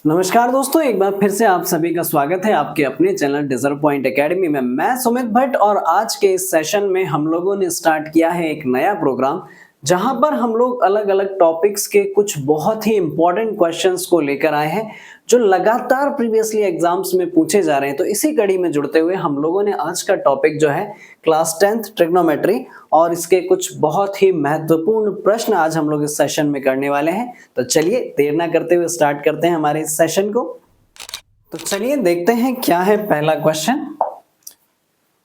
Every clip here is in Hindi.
नमस्कार दोस्तों, एक बार फिर से आप सभी का स्वागत है आपके अपने चैनल डिजर्व पॉइंट एकेडमी में। मैं सुमित भट्ट और आज के इस सेशन में हम लोगों ने स्टार्ट किया है एक नया प्रोग्राम, जहां पर हम लोग अलग अलग टॉपिक्स के कुछ बहुत ही इंपॉर्टेंट क्वेश्चंस को लेकर आए हैं जो लगातार प्रीवियसली एग्जाम्स में पूछे जा रहे हैं। तो इसी कड़ी में जुड़ते हुए हम लोगों ने आज का टॉपिक जो है क्लास 10th ट्रिग्नोमेट्री और इसके कुछ बहुत ही महत्वपूर्ण प्रश्न आज हम लोग इस सेशन में करने वाले हैं। तो चलिए देर ना करते हुए स्टार्ट करते हैं हमारे इस सेशन को। तो चलिए देखते हैं क्या है पहला क्वेश्चन।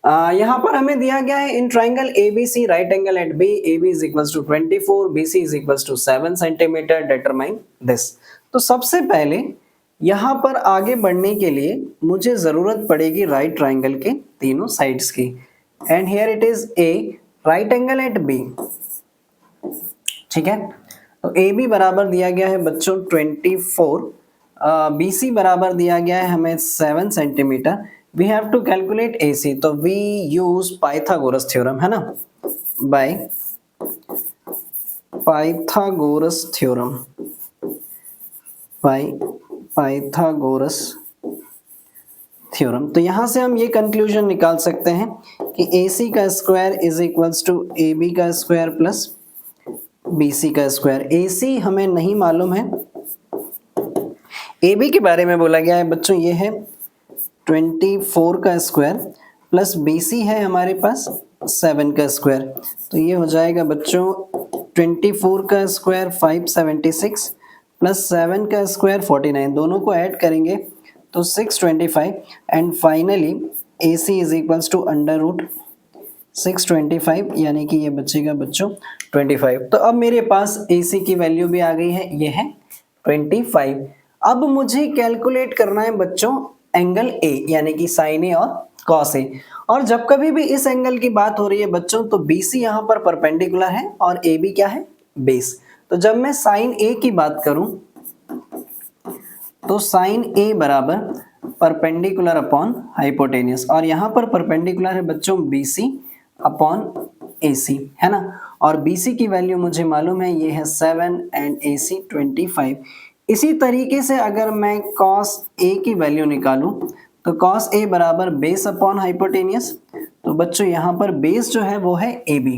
यहाँ पर हमें दिया गया है in triangle ABC right angle at B AB is equals to 24 BC is equals to 7 centimetre determine this. तो सबसे पहले यहाँ पर आगे बढ़ने के लिए मुझे जरूरत पड़ेगी राइट ट्राइंगल के तीनों साइड्स की, and here it is A right angle at B। ठीक है, तो AB बराबर दिया गया है बच्चों 24, BC बराबर दिया गया है हमें 7 centimetre. We have to calculate AC, तो वी यूज पाइथागोरस थ्योरम, है ना, by Pythagoras theorem, by Pythagoras theorem. तो यहां से हम ये कंक्लूजन निकाल सकते हैं कि AC का square is equals to AB का स्क्वायर प्लस BC का स्क्वायर। AC हमें नहीं मालूम है, AB के बारे में बोला गया है बच्चों ये है 24 का स्क्वायर प्लस BC है हमारे पास 7 का स्क्वायर। तो ये हो जाएगा बच्चों 24 का स्क्वायर 576 प्लस 7 का स्क्वायर 49, दोनों को ऐड करेंगे तो 625 and finally AC is equals to under root 625, यानी कि ये बचेगा बच्चों 25। तो अब मेरे पास AC की वैल्यू भी आ गई है, ये है 25। अब मुझे कैलकुलेट करना है बच्चों एंगल A, यानी कि साइन A और कॉस A। और जब कभी भी इस एंगल की बात हो रही है बच्चों तो BC यहाँ पर परपेंडिकुलर है और AB क्या है, बेस। तो जब मैं साइन A की बात करूं तो साइन A बराबर परपेंडिकुलर अपॉन हाइपोटेनियस, और यहाँ पर परपेंडिकुलर है बच्चों BC अपॉन AC, है ना। और BC की वैल्यू मुझे मालूम है, ये है 7 एंड AC 25। इसी तरीके से अगर मैं cos A की वैल्यू निकालूं तो cos A बराबर बेस अपॉन हाइपोटेनियस। तो बच्चों यहाँ पर बेस जो है वो है AB,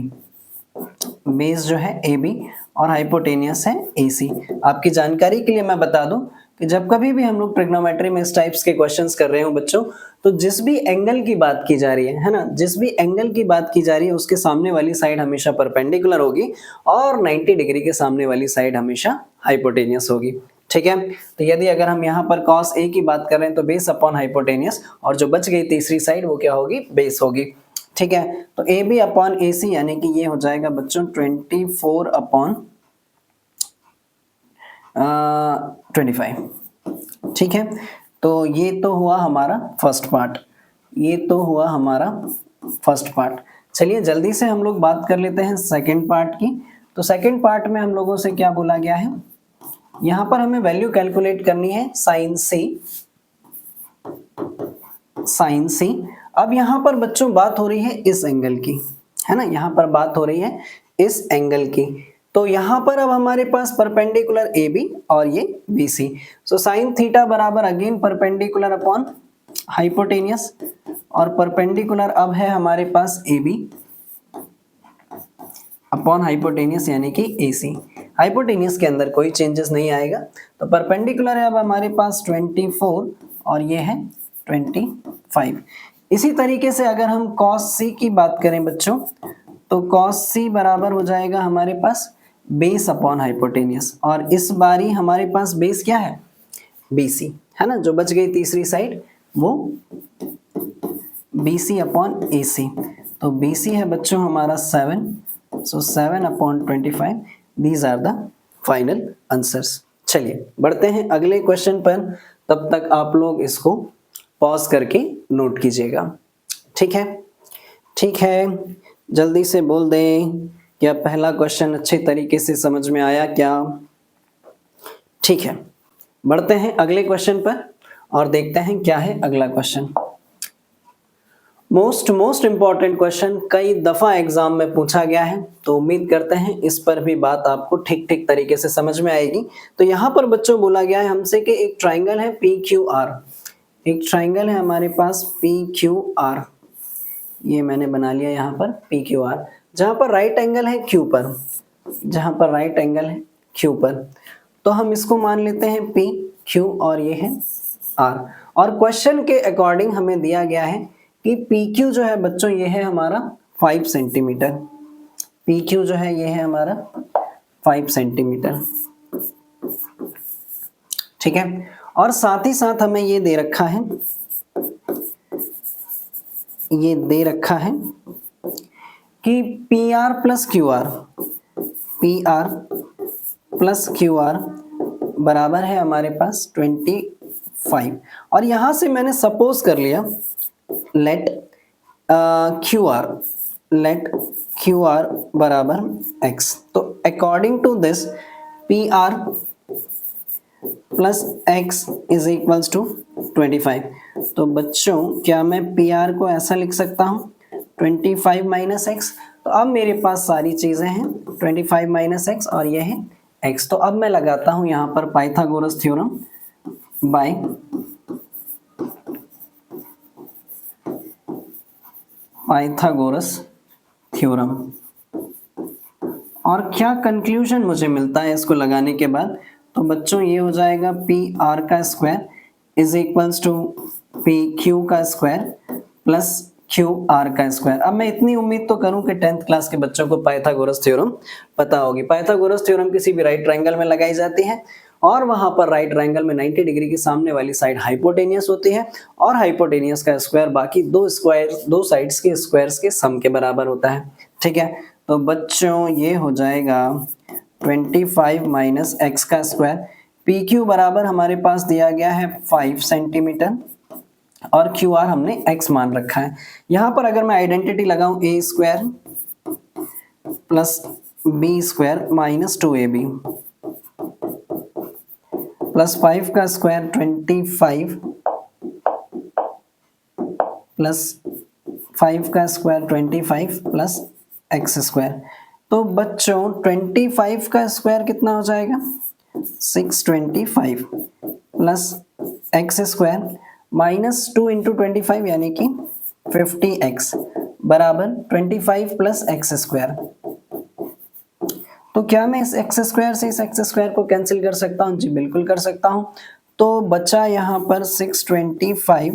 बेस जो है AB और हाइपोटेनियस है AC। आपकी जानकारी के लिए मैं बता दूं कि जब कभी भी हम लोग ट्रिग्नोमेट्री में इस टाइप्स के क्वेश्चंस कर रहे हो बच्चों, तो जिस भी एंगल की बात की जा रही है ना, जिस भी एंगल की बात की जा रही है उसके सामने वाली साइड हमेशा परपेंडिकुलर होगी और 90 डिग्री के सामने वाली साइड हमेशा हाइपोटेनियस होगी। ठीक है, तो यदि अगर हम यहाँ पर cos A की बात कर रहे हैं तो बेस अपॉन हाइपोटेनियस, और जो बच गई तीसरी साइड वो क्या होगी, बेस होगी। ठीक है, तो AB अपॉन AC यानी कि ये हो जाएगा बच्चों 24 अपॉन 25। ठीक है, तो ये तो हुआ हमारा फर्स्ट पार्ट, ये तो हुआ हमारा फर्स्ट पार्ट। चलिए जल्दी से हम लोग बात कर लेते हैं सेकंड पार्ट की। तो सेकंड पार्ट में हम लोगों से क्या बोला गया है, यहां पर हमें वैल्यू कैलकुलेट करनी है साइन C, साइन C। अब यहां पर बच्चों बात हो रही है इस एंगल की, है ना, यहां पर बात हो रही है इस एंगल की। तो यहां पर अब हमारे पास परपेंडिकुलर AB और ये BC, सो साइन थीटा बराबर अगेन परपेंडिकुलर अपॉन हाइपोटेनियस, और परपेंडिकुलर अब है हमारे पास AB अपॉन हाइपोटेनियस यानी कि AC। हाइपोटेनियस के अंदर कोई चेंजेस नहीं आएगा, तो परपेंडिकुलर है अब हमारे पास 24 और ये है 25। इसी तरीके से अगर हम cos C की बात करें बच्चों तो cos C बराबर हो जाएगा हमारे पास बेस अपॉन हाइपोटेनियस, और इस बारी हमारे पास बेस क्या है, BC, है ना। जो बच गई तीसरी साइड वो BC अपॉन AC। तो BC है बच्चों हमारा 7, so 7 upon 25, these are the final answers. चलिए बढ़ते हैं अगले क्वेश्चन पर, तब तक आप लोग इसको पॉज करके नोट कीजिएगा। ठीक है, ठीक है, जल्दी से बोल दें क्या पहला क्वेश्चन अच्छे तरीके से समझ में आया क्या। ठीक है, बढ़ते हैं अगले क्वेश्चन पर और देखते हैं क्या है अगला क्वेश्चन। मोस्ट इम्पॉर्टेंट क्वेश्चन कई दफा एग्जाम में पूछा गया है, तो उम्मीद करते हैं इस पर भी बात आपको ठीक ठीक तरीके से समझ में आएगी। तो यहाँ पर बच्चों बोला गया है हमसे कि एक ट्राइंगल है पी क्यू आर, एक ट्राइंगल है हमारे पास पी क्यू आर, ये मैंने बना लिया यहाँ पर पी क्यू आर, जहाँ पर राइट एंगल है क्यू पर, जहाँ पर राइट एंगल है क्यू पर, तो हम इसको मान लेते हैं पी क्यू और ये है आर। और क्वेश्चन के अकॉर्डिंग हमें दिया गया है कि पी क्यू जो है बच्चों ये है हमारा 5 सेंटीमीटर, पी क्यू जो है ये है हमारा 5 सेंटीमीटर, ठीक है। और साथ ही साथ हमें ये दे रखा है, ये दे रखा है कि P R plus Q are, P R plus Q R बराबर है हमारे पास 25। और यहां से मैंने सपोज कर लिया लेट क्यू आर बराबर x, तो according to this P R plus x is equals to 25। तो बच्चों क्या मैं पी आर को ऐसा लिख सकता हूँ 25 माइनस एक्स, तो अब मेरे पास सारी चीजें हैं 25 माइनस एक्स और ये है x। तो अब मैं लगाता हूँ यहाँ पर Pythagoras theorem by Pythagoras theorem, और क्या कंक्लूजन मुझे मिलता है इसको लगाने के बाद, तो बच्चों ये हो जाएगा पी आर का square is equals to P Q का स्क्वायर प्लस क्यू आर का स्क्वायर। अब मैं इतनी उम्मीद तो करूं कि 10th क्लास के बच्चों को पाइथागोरस थ्योरम पता होगी। पाइथागोरस थ्योरम किसी भी राइट ट्रायंगल में लगाई जाती है और वहां पर राइट ट्रायंगल में 90 डिग्री की सामने वाली साइड हाइपोटेनियस होती है और हाइपोटेनियस का स्क्वायर बाकी दो साइड्स के स्क्वायर्स के सम के बराबर होता है, ठीक है। तो बच्चों ये हो जाएगा 25 माइनस एक्स का स्क्वायर, पी क्यू बराबर हमारे पास दिया गया है 5 सेंटीमीटर और क्यू आर हमने x मान रखा है। यहां पर अगर मैं आइडेंटिटी लगाऊं A square plus B square minus 2ab plus 5 का स्क्वायर 25 प्लस 5 का स्क्वायर 25 प्लस एक्स स्क्वायर। तो बच्चों 25 का स्क्वायर कितना हो जाएगा 625 plus x square minus 2 into 25 यानी कि 50x बराबर 25 प्लस एक्स स्क्वायर। तो क्या मैं इस एक्स स्क्वायर से इस एक्स स्क्वायर को कैंसिल कर सकता हूँ? जी बिल्कुल कर सकता हूँ। तो बचा यहाँ पर 625,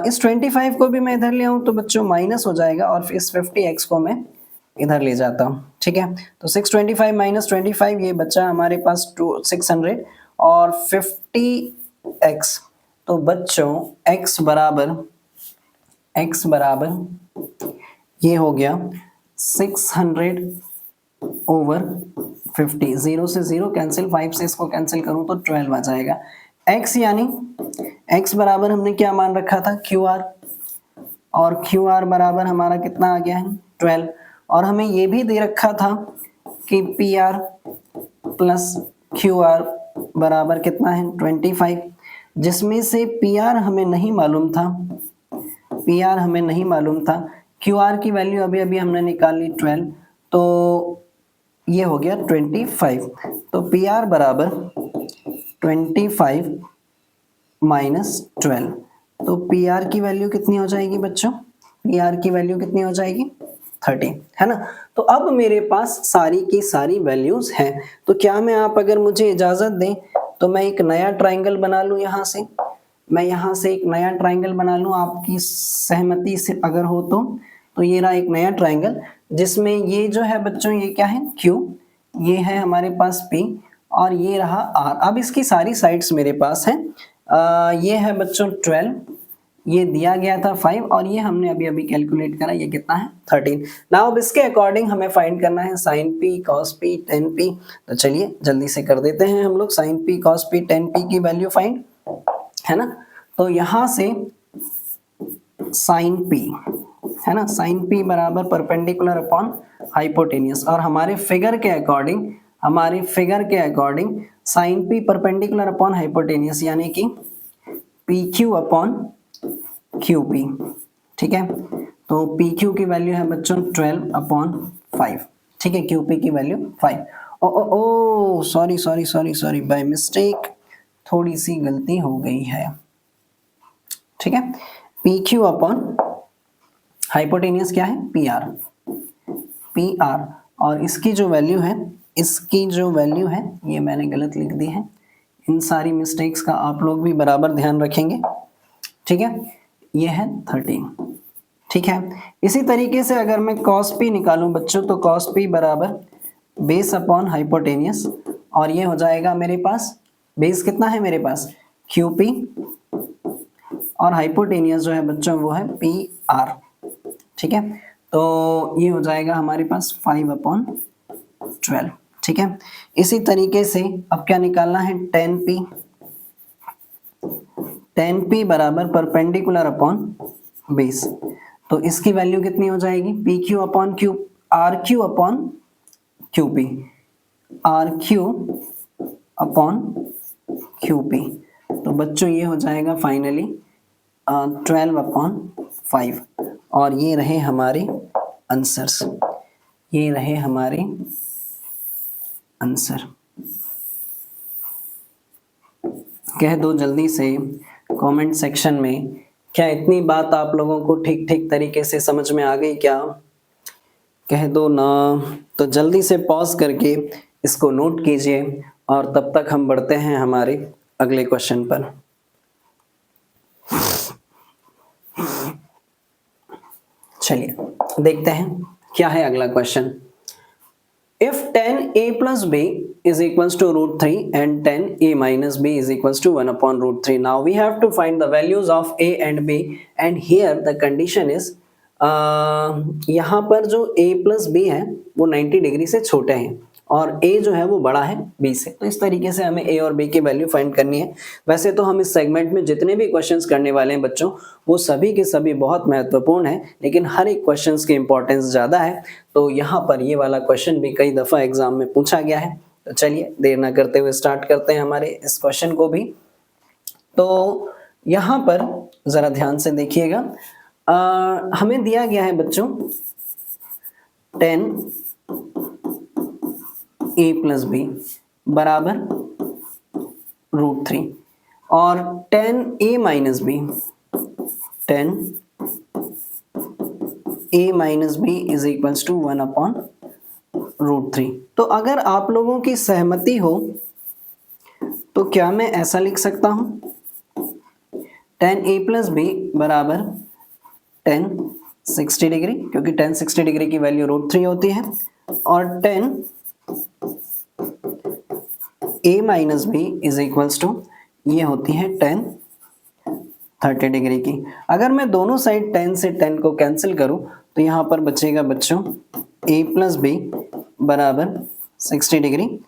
इस 25 को भी मैं इधर ले आऊँ तो बच्चों माइनस हो जाएगा और इस 50x को मैं इधर ले जाता हूँ, ठीक है। तो 625 माइनस 25 ये बचा हमारे पास 600 और 50x। तो बच्चों x बराबर ये हो गया 600 ओवर 50, 0 से 0 कैंसिल, 5 से इसको कैंसिल करूं तो 12 आ जाएगा। x यानी x बराबर हमने क्या मान रखा था QR, और QR बराबर हमारा कितना आ गया है 12, और हमें ये भी दे रखा था कि PR प्लस QR बराबर कितना है 25, जिसमें से PR हमें नहीं मालूम था, PR हमें नहीं मालूम था, QR की वैल्यू अभी अभी हमने निकाली 12, तो ये हो गया 25। तो PR बराबर 25 माइनस 12, तो PR की वैल्यू कितनी हो जाएगी बच्चों? PR की वैल्यू कितनी हो जाएगी 30, है ना। तो अब मेरे पास सारी की सारी वैल्यूज हैं। तो क्या मैं आप अगर मुझे इजाजत दें तो मैं एक नया ट्रायंगल बना लूं, यहाँ से मैं यहाँ से एक नया ट्रायंगल बना लूं, आपकी सहमति से अगर हो तो ये रहा एक नया ट्रायंगल जिसमें ये जो है बच्चों ये क्या है Q, ये है हमारे पास P और ये रहा R। अब इसकी सारी साइड्स मेरे पास हैं, ये है बच्चों 12, ये दिया गया था 5 और ये हमने अभी अभी कैलकुलेट करा, ये कितना है 13। नाउ अब इसके अकॉर्डिंग हमें फाइंड करना है sin p cos p tan p। तो चलिए जल्दी से कर देते हैं हम लोग sin p cos p tan p की वैल्यू फाइंड, है ना। तो यहाँ से sin p है ना, sin p बराबर परपेंडिकुलर अपॉन हाइपोटेनियस, और हमारे फिगर के according sin p perpendicular upon hypotenuse यानी कि pq अपॉन qp, ठीक है। तो पी क्यू की वैल्यू है बच्चों 12/5, ठीक है, क्यू पी की value 5। Oh sorry by mistake थोड़ी सी गलती हो गई है, ठीक है। पी क्यू अपॉन हाइपोटेनियस क्या है, पी आर, पी आर, और इसकी जो वैल्यू है, ये मैंने गलत लिख दी है। इन सारी मिस्टेक्स का आप लोग भी बराबर ध्यान रखेंगे, ठीक है। ये है 13, ठीक है। इसी तरीके से अगर मैं cos p निकालूं बच्चों, तो cos p बराबर बेस अपॉन हाइपोटेनियस, और ये हो जाएगा मेरे पास, बेस कितना है मेरे पास, QP, और हाइपोटेनियस जो है बच्चों वो है PR, ठीक है। तो ये हो जाएगा हमारे पास 5/12, ठीक है। इसी तरीके से अब क्या निकालना है, tan p बराबर परपेंडिकुलर अपॉन बेस, तो इसकी वैल्यू कितनी हो जाएगी, P Q upon Q, R Q upon Q P, R Q upon Q P. तो बच्चों ये हो जाएगा फाइनली 12/5, और ये रहे हमारे आंसर्स, ये रहे हमारे आंसर। कह दो जल्दी से कमेंट सेक्शन में, क्या इतनी बात आप लोगों को ठीक ठीक तरीके से समझ में आ गई क्या, कह दो ना। तो जल्दी से पॉज करके इसको नोट कीजिए, और तब तक हम बढ़ते हैं हमारे अगले क्वेश्चन पर। चलिए देखते हैं क्या है अगला question. If 10a plus b is equals to √3 and 10a minus b is equals to 1/√3. Now we have to find the values of a and b, and here the condition is यहाँ पर जो a plus b है वो 90 डिग्री से छोटे हैं, और a जो है वो बड़ा है b से। तो इस तरीके से हमें a और b की वैल्यू फाइंड करनी है। वैसे तो हम इस सेगमेंट में जितने भी क्वेश्चंस करने वाले हैं बच्चों, वो सभी के सभी बहुत महत्वपूर्ण हैं, लेकिन हर एक क्वेश्चंस की इंपॉर्टेंस ज़्यादा है। तो यहाँ पर ये वाला क्वेश्चन भी कई दफ़ा एग्जाम में पूछा गया है। तो चलिए देर ना करते हुए स्टार्ट करते हैं हमारे इस क्वेश्चन को भी। तो यहाँ पर ज़रा ध्यान से देखिएगा, हमें दिया गया है बच्चों 10a plus b बराबर √3, और 10a minus b is equals to 1/√3। तो अगर आप लोगों की सहमति हो तो क्या मैं ऐसा लिख सकता हूं, 10a plus b बराबर 10 60 डिग्री, क्योंकि 10 60 डिग्री की वैल्यू √3 होती है, और 10a minus b is equals to ये होती है 10 30 डिग्री की। अगर मैं दोनों साइड 10 से 10 को कैंसिल करूं तो यहाँ पर बचेगा बच्चों a plus b बराबर 60 डिग्री,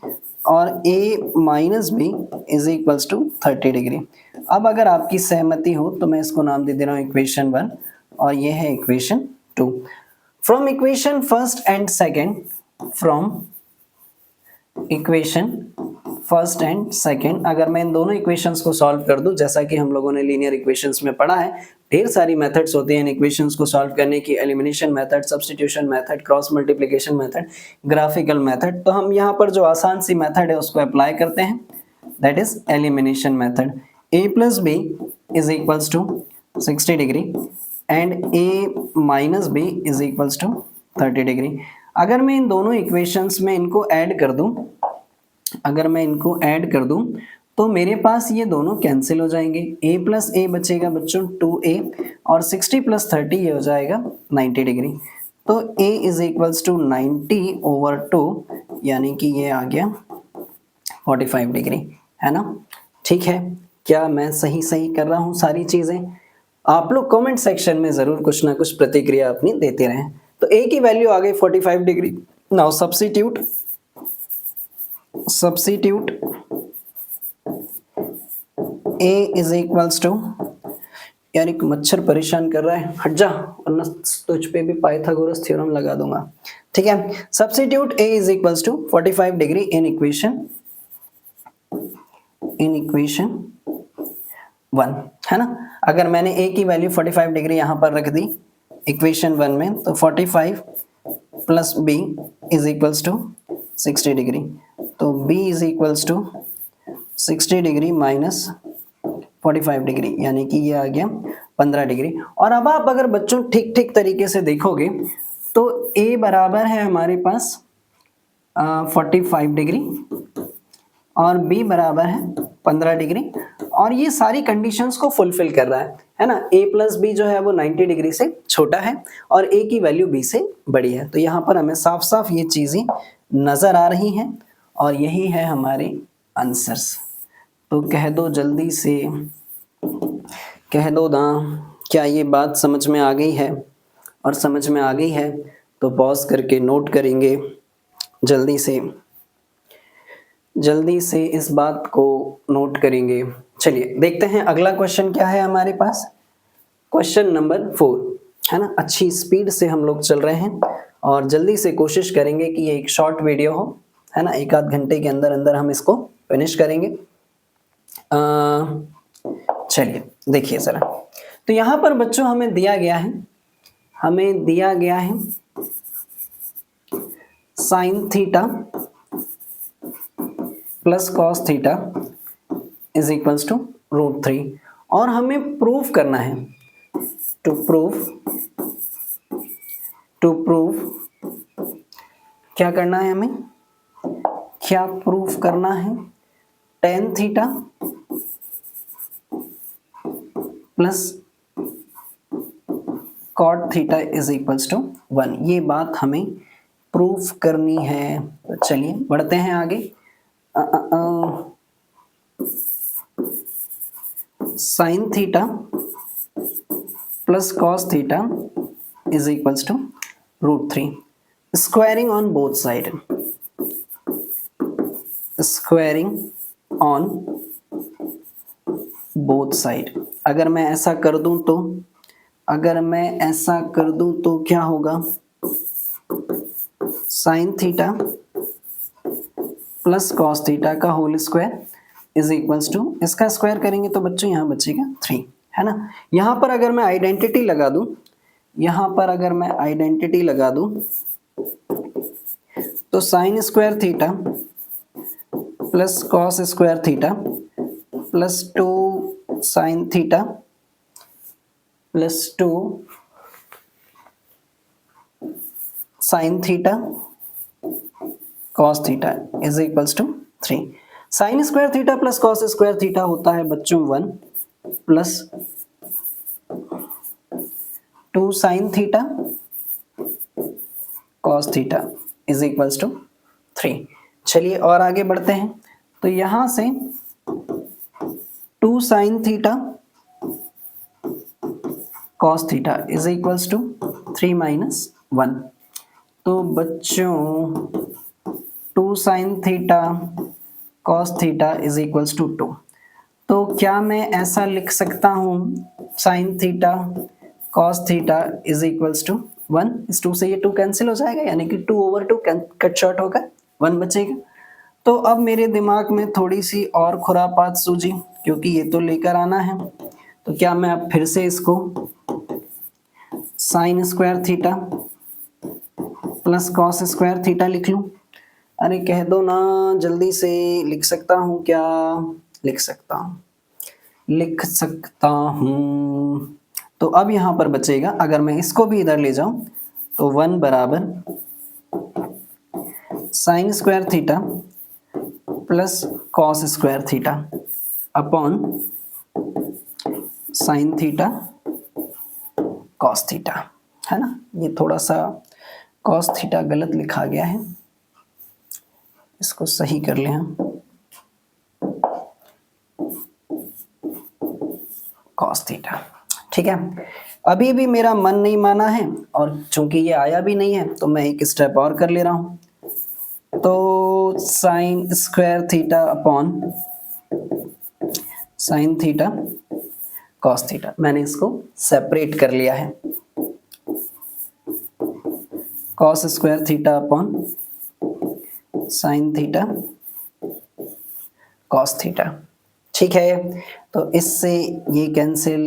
और a minus b is equals to 30 degree. अब अगर आपकी सहमति हो तो मैं इसको नाम दे रहा हूँ इक्वेशन 1, और ये है equation 2। From equation first and second, अगर मैं इन दोनों इक्वेशंस को सॉल्व कर दूं, जैसा कि हम लोगों ने लीनियर इक्वेशंस में पढ़ा है, ढेर सारी मेथड्स होती हैं इन इक्वेशंस को सॉल्व करने की, elimination method, substitution method, cross multiplication method, graphical method. तो हम यहाँ पर जो आसान सी मेथड है उसको अप्लाई करते हैं, that is elimination method. a plus b is equals to 60 degree and a minus b is equals to 30 degree. अगर मैं इन दोनों इक्वेशंस में इनको ऐड कर दूं, तो मेरे पास ये दोनों कैंसिल हो जाएंगे। a प्लस a बचेगा बच्चों 2a, और 60 प्लस 30 ये हो जाएगा 90 डिग्री। तो a इज इक्वल्स टू 90/2, यानी कि ये आ गया 45 डिग्री, है ना। ठीक है, क्या मैं सही कर रहा हूँ सारी चीज़ें? आप लोग कमेंट सेक्शन में ज़रूर कुछ ना कुछ प्रतिक्रिया अपनी देते रहें। तो a की वैल्यू आ गई 45 degree. Now substitute a is equals to, यार एक मच्छर परेशान कर रहा है, हट जा वरना तुझ पे भी पाइथागोरस थ्योरम लगा दूंगा। ठीक है, substitute a is equals to 45 degree in equation 1, है ना। अगर मैंने a की वैल्यू 45 डिग्री यहाँ पर रख दी इक्वेशन 1 में, तो 45 plus b is equals to 60 degree, तो b is equals to 60 degree minus 45 degree, यानी कि ये आ गया 15 डिग्री। और अब आप अगर बच्चों ठीक ठीक तरीके से देखोगे तो a बराबर है हमारे पास 45 डिग्री और b बराबर है 15 डिग्री, और ये सारी कंडीशंस को फुलफिल कर रहा है ना। a प्लस बी जो है वो 90 डिग्री से छोटा है और a की वैल्यू b से बड़ी है। तो यहाँ पर हमें साफ साफ ये चीज़ें नज़र आ रही हैं और यही है हमारे आंसर्स। तो कह दो जल्दी से, कह दो ना, क्या ये बात समझ में आ गई है? और समझ में आ गई है तो पॉज करके नोट करेंगे जल्दी से इस बात को नोट करेंगे। चलिए देखते हैं अगला क्वेश्चन क्या है हमारे पास। क्वेश्चन नंबर 4, है ना। अच्छी स्पीड से हम लोग चल रहे हैं और जल्दी से कोशिश करेंगे कि ये एक शॉर्ट वीडियो हो, है ना। 1 आध घंटे के अंदर अंदर हम इसको फिनिश करेंगे। चलिए देखिए ज़रा। तो यहाँ पर बच्चों हमें दिया गया है sine theta plus cos theta is equals to √3 और हमें प्रूफ करना है, टू प्रूफ क्या करना है हमें, क्या प्रूफ करना है, tan theta plus cot theta is equals to 1, ये बात हमें प्रूफ करनी है। तो चलिए बढ़ते हैं आगे। Sine theta plus cos theta is equals to √3, squaring on both side, अगर मैं ऐसा कर दूं तो क्या होगा, sine theta plus cos theta का whole square is equals to, इसका स्क्वायर करेंगे तो बच्चों यहाँ बचेगा 3, है ना। यहाँ पर अगर मैं आइडेंटिटी लगा दूं, तो sine square theta plus cos square theta plus 2 sine theta plus 2 sine theta cos theta is equals to 3। Sine square theta plus cos square theta होता है बच्चों 1 plus 2 sine theta cos theta is equals to 3। चलिए और आगे बढ़ते हैं। तो यहां से 2 sine theta cos theta is equals to 3 minus 1। तो बच्चों 2 sine theta cos theta is equals to 2। तो क्या मैं ऐसा लिख सकता हूँ, sine theta cos theta is equals to 1, इस 2 से ये 2 कैंसिल हो जाएगा, यानी कि 2/2 कट शॉर्ट होगा, 1 बचेगा। तो अब मेरे दिमाग में थोड़ी सी और खुरापात सूझी, क्योंकि ये तो लेकर आना है। तो क्या मैं अब फिर से इसको sign square theta plus cos square theta लिख लूं? अरे कह दो ना जल्दी से, लिख सकता हूँ क्या? लिख सकता हूँ। तो अब यहाँ पर बचेगा, अगर मैं इसको भी इधर ले जाऊं तो 1 बराबर sign square theta plus cos square theta upon sine theta cos theta, है ना। ये थोड़ा सा कॉस थीटा गलत लिखा गया है, इसको सही कर लें हम। कॉस थीटा, ठीक है। अभी भी मेरा मन नहीं माना है और चूंकि ये आया भी नहीं है तो मैं एक स्टेप और कर ले रहा हूं। तो sine square theta upon sine theta cos theta, मैंने इसको सेपरेट कर लिया है। Cos square theta upon sine theta cos theta, ठीक है, तो इससे ये कैंसिल,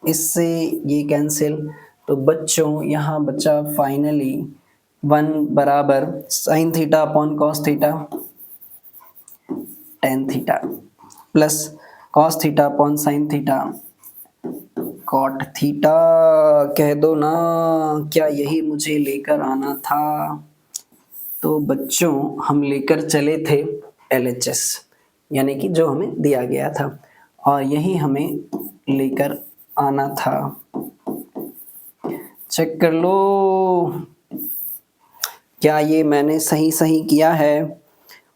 इससे ये कैंसिल, तो बच्चों यहाँ बचा फाइनली 1 बराबर sine theta upon cos theta tan theta plus cos theta upon sine theta cot theta. कह दो ना, क्या यही मुझे लेकर आना था? तो बच्चों हम लेकर चले थे LHS, यानी कि जो हमें दिया गया था, और यही हमें लेकर आना था। चेक कर लो क्या ये मैंने सही किया है,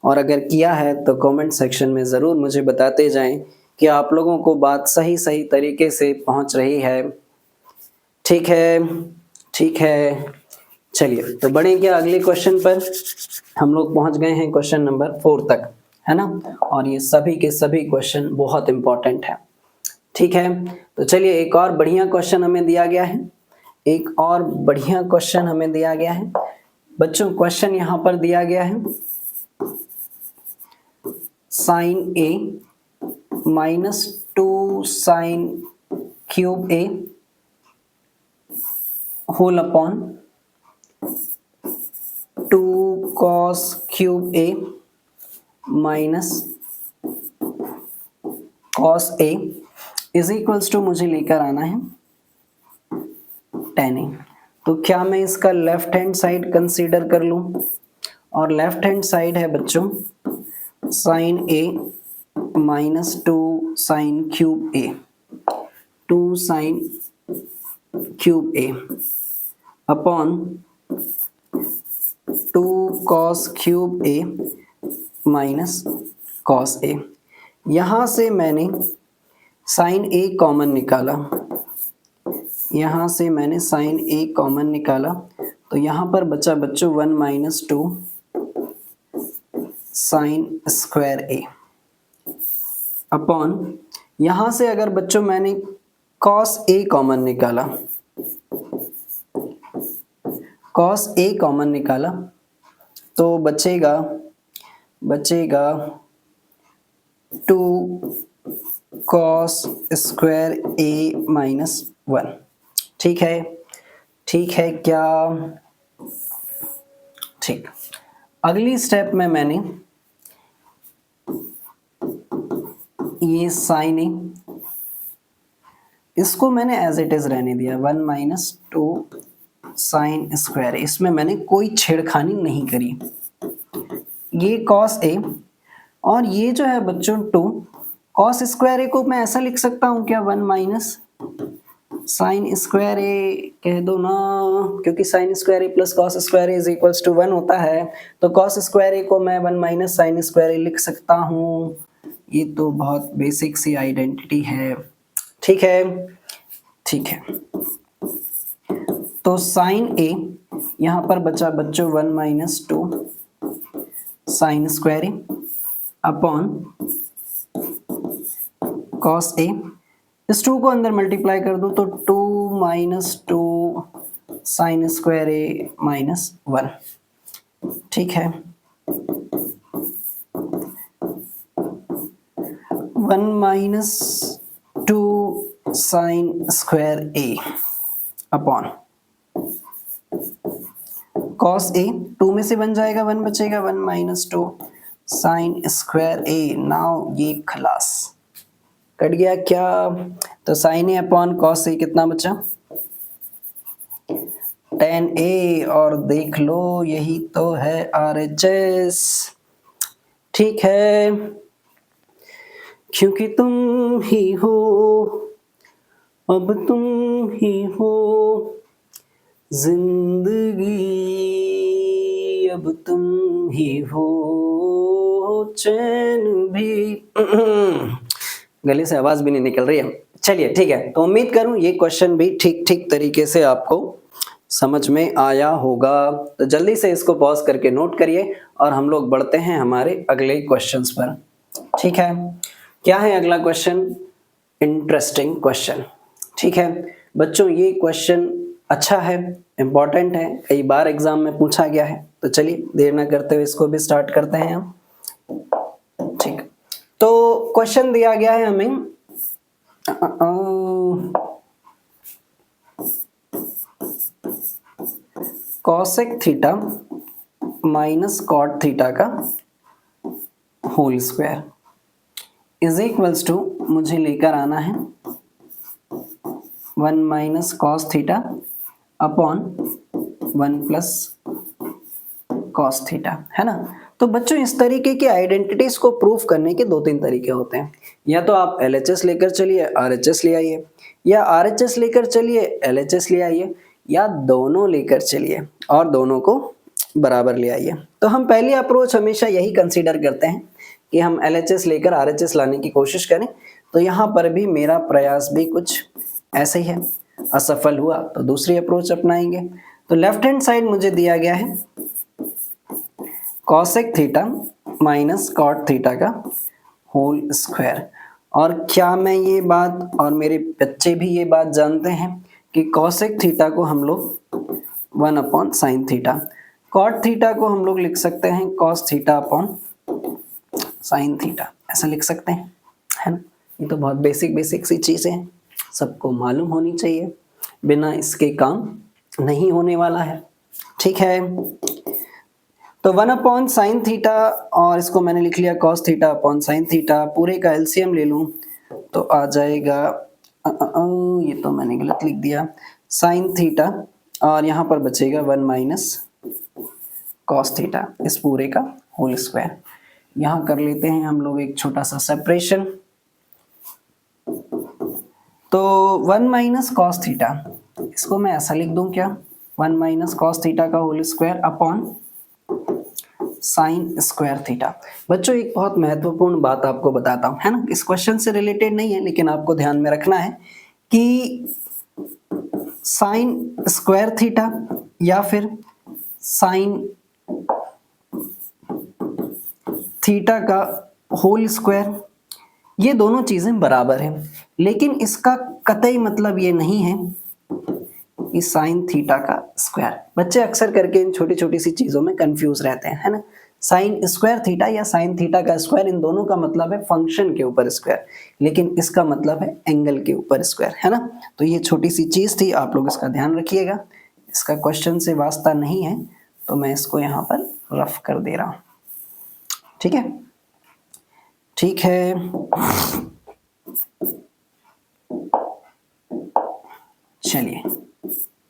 और अगर किया है तो कमेंट सेक्शन में ज़रूर मुझे बताते जाएं कि आप लोगों को बात सही तरीके से पहुंच रही है। ठीक है, ठीक है, चलिए तो बढ़े क्या अगले क्वेश्चन पर। हम लोग पहुंच गए हैं क्वेश्चन नंबर 4 तक, है ना, और ये सभी के सभी क्वेश्चन बहुत इंपॉर्टेंट है। ठीक है, तो चलिए एक और बढ़िया क्वेश्चन हमें दिया गया है, एक और बढ़िया क्वेश्चन हमें दिया गया है। बच्चों क्वेश्चन यहाँ पर दिया गया है sine A minus 2 sine cube A whole upon 2 cos cube A minus cos A is equals to मुझे लेकर आना है tan ए। तो क्या मैं इसका लेफ्ट हैंड साइड कंसीडर कर लूं, और लेफ्ट हैंड साइड है बच्चों sign A minus 2 sine cube A, 2 sine cube A upon 2 cos cube A minus cos ए। यहाँ से मैंने साइन ए कॉमन निकाला, यहाँ से मैंने साइन ए कॉमन निकाला, तो यहाँ पर बचा बच्चों 1 minus 2 sign square A upon, यहाँ से अगर बच्चों मैंने कॉस ए कॉमन निकाला, कॉस ए कॉमन निकाला, तो बचेगा 2 कॉस स्क्वायर ए माइनस 1। ठीक है, ठीक है क्या? ठीक, अगली स्टेप में मैंने ये साइन ए, इसको मैंने एज इट इज रहने दिया 1 माइनस 2 साइन स्क्वायर ए, इसमें मैंने कोई छेड़खानी नहीं करी। ये कॉस ए, और ये जो है बच्चों 2 कॉस स्क्वायर ए को मैं ऐसा लिख सकता हूँ क्या 1 माइनस साइन स्क्वायर ए कह दो ना, क्योंकि sine square A plus cos square A is equals to 1 होता है, तो कॉस स्क्वायर ए को मैं 1 माइनस साइन स्क्वायर ए लिख सकता हूँ। ये तो बहुत बेसिक सी आइडेंटिटी है। ठीक है, ठीक है, तो साइन ए यहाँ पर बचा बच्चों 1 minus 2 sign square A upon cos A, इस 2 को अंदर मल्टीप्लाई कर दो तो 2 माइनस 2 साइन स्क्वायर ए माइनस 1। ठीक है, 1 minus 2 sign square A upon cos A, 2 में से बन जाएगा 1 बचेगा 1 माइनस 2 साइन स्क्वायर ए। नाउ ये खलास कट गया क्या? तो sign A upon cos A कितना बचा? tan ए, और देख लो यही तो है RHS। ठीक है, क्योंकि तुम ही हो, अब तुम ही हो जिंदगी, अब तुम ही हो चैन भी। गले से आवाज भी नहीं निकल रही है। चलिए ठीक है, तो उम्मीद करूं ये क्वेश्चन भी ठीक तरीके से आपको समझ में आया होगा। तो जल्दी से इसको पॉज करके नोट करिए और हम लोग बढ़ते हैं हमारे अगले क्वेश्चंस पर। ठीक है, क्या है अगला क्वेश्चन? Interesting question. ठीक है बच्चों, ये क्वेश्चन अच्छा है, इंपॉर्टेंट है, कई बार एग्जाम में पूछा गया है। तो चलिए देर ना करते हुए इसको भी स्टार्ट करते हैं हम। ठीक, तो क्वेश्चन दिया गया है हमें cosec theta minus cot theta का whole square is equals to, मुझे लेकर आना है 1 minus cos theta upon 1 plus cos theta, है ना। तो बच्चों इस तरीके की आइडेंटिटीज को प्रूफ करने के 2-3 तरीके होते हैं। या तो आप LHS लेकर चलिए, RHS ले आइए, या RHS लेकर चलिए, LHS ले आइए, या दोनों लेकर चलिए और दोनों को बराबर ले आइए। तो हम पहली अप्रोच हमेशा यही कंसीडर करते हैं कि हम LHS लेकर RHS लाने की कोशिश करें। तो यहाँ पर भी मेरा प्रयास भी कुछ ऐसे ही है, असफल हुआ तो दूसरी अप्रोच अपनाएंगे। तो लेफ्ट हैंड साइड मुझे दिया गया है cosec theta minus cot theta का होल स्क्वायर। और क्या मैं ये बात और मेरे बच्चे भी ये बात जानते हैं कि कॉसेक थीटा को हम लोग 1 upon sine theta, cot theta को हम लोग लिख सकते हैं cos theta upon sine theta, ऐसा लिख सकते हैं, है ना। ये तो बहुत बेसिक सी चीज़ें हैं, सबको मालूम होनी चाहिए, बिना इसके काम नहीं होने वाला है। ठीक है, तो 1 अपॉन साइन थीटा और इसको मैंने लिख लिया cos theta upon sine theta, पूरे का एलसीएम ले लूँ तो आ जाएगा ये तो मैंने गलत लिख दिया, साइन थीटा और यहाँ पर बचेगा 1 माइनस कॉस थीटा, इस पूरे का होल स्क्वायर। यहाँ कर लेते हैं हम लोग एक छोटा सा सेपरेशन। तो 1 माइनस कॉस थीटा, इसको मैं ऐसा लिख दूं क्या, 1 माइनस कॉस थीटा का whole square upon sine square theta. बच्चों एक बहुत महत्वपूर्ण बात आपको बताता हूं, है ना, इस क्वेश्चन से रिलेटेड नहीं है लेकिन आपको ध्यान में रखना है कि साइन स्क्वायर थीटा या फिर साइन थीटा का होल स्क्वायर, ये दोनों चीजें बराबर हैं, लेकिन इसका कतई मतलब ये नहीं है कि साइन थीटा का स्क्वायर। बच्चे अक्सर करके इन छोटी छोटी सी चीजों में कंफ्यूज रहते हैं, है ना। साइन स्क्वायर थीटा या साइन थीटा का स्क्वायर, इन दोनों का मतलब है फंक्शन के ऊपर स्क्वायर, लेकिन इसका मतलब है एंगल के ऊपर स्क्वायर, है ना। तो ये छोटी सी चीज थी, आप लोग इसका ध्यान रखिएगा। इसका क्वेश्चन से वास्ता नहीं है तो मैं इसको यहाँ पर रफ कर दे रहा हूँ, ठीक है। ठीक है, चलिए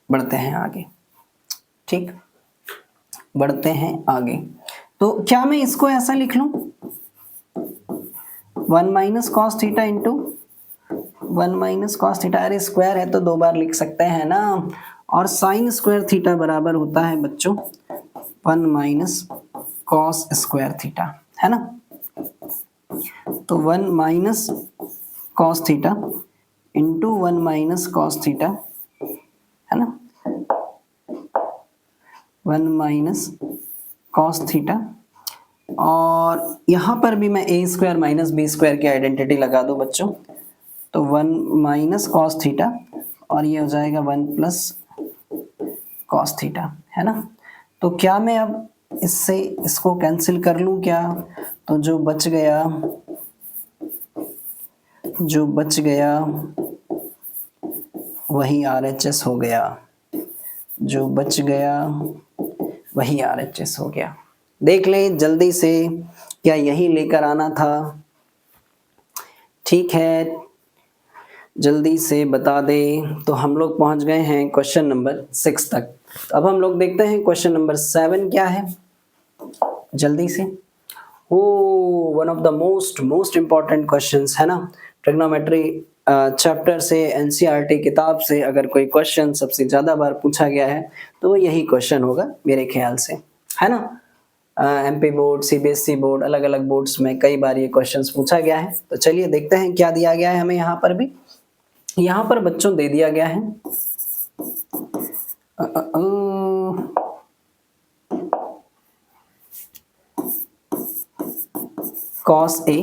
बढ़ते हैं आगे। ठीक, बढ़ते हैं आगे। तो क्या मैं इसको ऐसा लिख लूं 1 minus cos theta into 1 minus cos theta, अरे स्क्वायर है तो 2 बार लिख सकते हैं ना। और साइन स्क्वायर थीटा बराबर होता है बच्चों 1 माइनस कॉस स्क्वायर थीटा, है ना। तो 1 minus cos theta into 1 minus cos theta, है ना, 1 माइनस कॉस थीटा। और यहाँ पर भी मैं ए स्क्वायर माइनस बी स्क्वायर की आइडेंटिटी लगा दूँ बच्चों, तो 1 माइनस कॉस थीटा और ये हो जाएगा 1 प्लस कॉस थीटा, है ना। तो क्या मैं अब इससे इसको कैंसिल कर लूँ क्या, तो जो बच गया वही RHS हो गया, जो बच गया वही RHS हो गया। देख लें जल्दी से, क्या यही लेकर आना था? ठीक है, जल्दी से बता दें। तो हम लोग पहुंच गए हैं क्वेश्चन नंबर 6 तक। अब हम लोग देखते हैं क्वेश्चन नंबर 7 क्या है, जल्दी से। One of the most important questions, है ना। ट्रिग्नोमेट्री चैप्टर से, NCERT किताब से अगर कोई क्वेश्चन सबसे ज़्यादा बार पूछा गया है तो वो यही क्वेश्चन होगा मेरे ख्याल से, है ना। MP बोर्ड, CBSE बोर्ड, अलग अलग बोर्ड्स में कई बार ये क्वेश्चंस पूछा गया है। तो चलिए देखते हैं क्या दिया गया है हमें यहाँ पर भी। यहाँ पर बच्चों दे दिया गया है cos A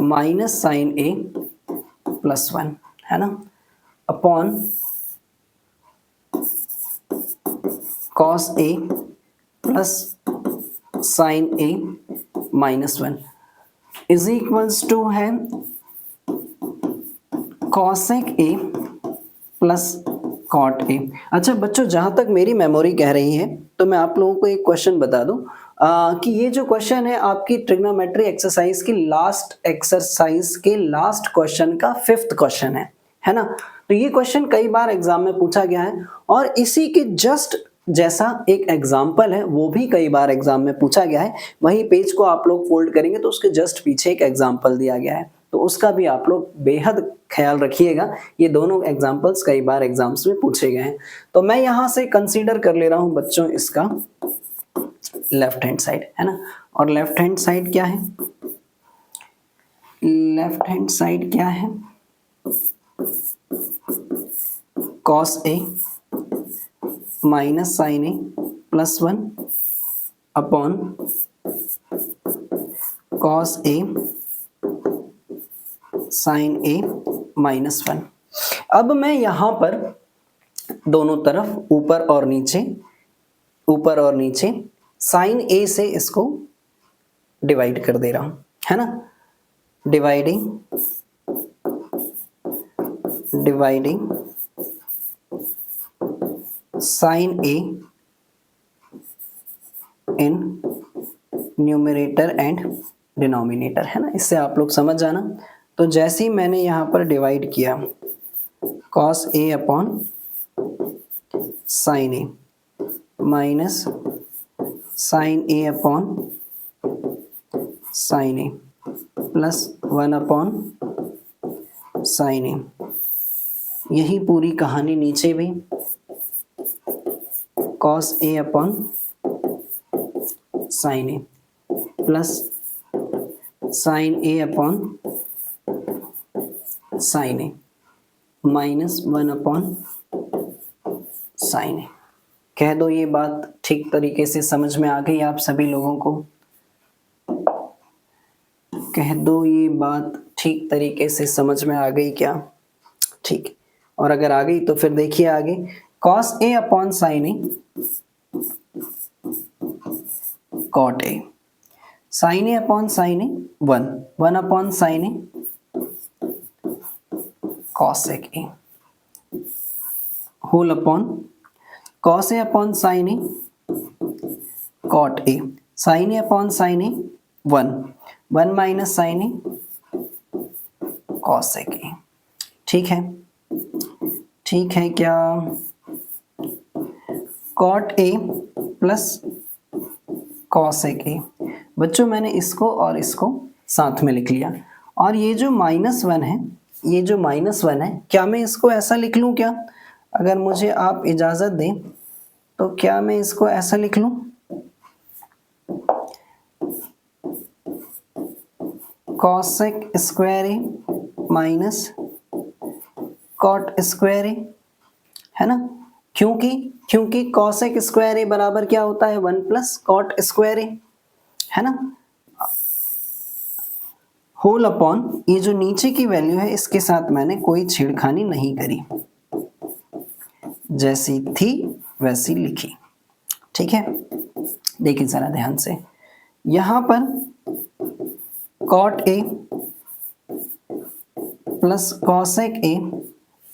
minus sine A plus 1, है ना, upon cos A plus sine A minus 1। Is equals to है cosec A plus cot A. अच्छा बच्चों, जहां तक मेरी मेमोरी कह रही है तो मैं आप लोगों को एक क्वेश्चन बता दूं कि ये जो क्वेश्चन है आपकी ट्रिग्नोमेट्री एक्सरसाइज की लास्ट एक्सरसाइज के लास्ट क्वेश्चन का 5th क्वेश्चन है ना। तो ये क्वेश्चन कई बार एग्जाम में पूछा गया है और इसी के जस्ट जैसा एक एग्जाम्पल है वो भी कई बार एग्जाम में पूछा गया है। वही पेज को आप लोग फोल्ड करेंगे तो उसके जस्ट पीछे एक एग्जाम्पल दिया गया है, तो उसका भी आप लोग बेहद ख्याल रखिएगा। ये दोनों एग्जाम्पल्स कई बार एग्जाम्स में पूछे गए हैं। तो मैं यहाँ से कंसीडर कर ले रहा हूँ बच्चों इसका लेफ्ट हैंड साइड, है ना। और लेफ्ट हैंड साइड क्या है? लेफ्ट हैंड साइड क्या है? Cos A minus sine A plus 1 upon cos A sine A minus 1। अब मैं यहां पर दोनों तरफ ऊपर और नीचे साइन ए से इसको डिवाइड कर दे रहा हूं, है ना। Dividing sine A in numerator and denominator, है ना। इससे आप लोग समझ जाना। तो जैसे ही मैंने यहाँ पर डिवाइड किया cos a upon sine A minus sine A upon sine A plus 1 upon sine A, यही पूरी कहानी नीचे भी cos a upon sine A plus sine A upon sine A minus 1 upon sine A. कह दो ये बात ठीक तरीके से समझ में आ गई आप सभी लोगों को? कह दो ये बात ठीक तरीके से समझ में आ गई क्या? ठीक। और अगर आ गई तो फिर देखिए आगे cos a upon sine A cot A, sine A upon sine A 1 upon sine A cosec A whole upon cos A upon sine A cot A, sine A upon sine A 1 minus sine A cosec A. ठीक है, ठीक है क्या? Cot A plus cosec A. बच्चों मैंने इसको और इसको साथ में लिख लिया। और ये जो -1 है, ये जो -1 है, क्या मैं इसको ऐसा लिख लूं क्या? अगर मुझे आप इजाजत दें तो क्या मैं इसको ऐसा लिख लूं? कॉसेक स्क्वायर ए माइनस कॉट स्क्वायर ए, है ना। क्योंकि कॉसेक स्क्वायर ए बराबर क्या होता है? 1 प्लस कॉट स्क्वायर ए, है ना। होल अपॉन ये जो नीचे की वैल्यू है इसके साथ मैंने कोई छेड़खानी नहीं करी, जैसी थी वैसी लिखी। ठीक है, देखिए जरा ध्यान से। यहां पर cot A plus cosec A